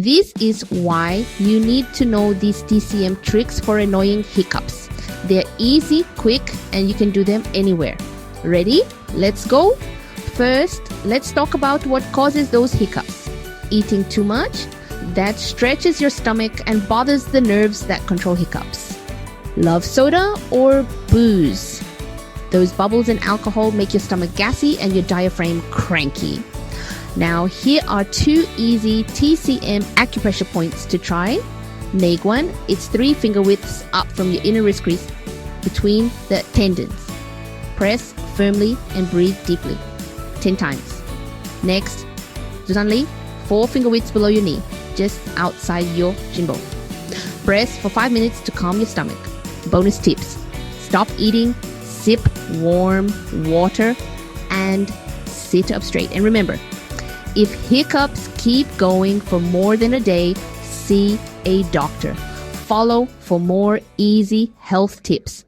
This is why you need to know these TCM tricks for annoying hiccups. They're easy, quick, and you can do them anywhere. Ready? Let's go. First, let's talk about what causes those hiccups. Eating too much? That stretches your stomach and bothers the nerves that control hiccups. Love soda or booze? Those bubbles and alcohol make your stomach gassy and your diaphragm cranky. Now, here are 2 easy TCM acupressure points to try. Leg 1, it's 3 finger widths up from your inner wrist crease between the tendons. Press firmly and breathe deeply 10 times. Next, Zuzanli, 4 finger widths below your knee, just outside your shin bone. Press for 5 minutes to calm your stomach. Bonus tips: stop eating, sip warm water, and sit up straight. And remember, if hiccups keep going for more than a day, see a doctor. Follow for more easy health tips.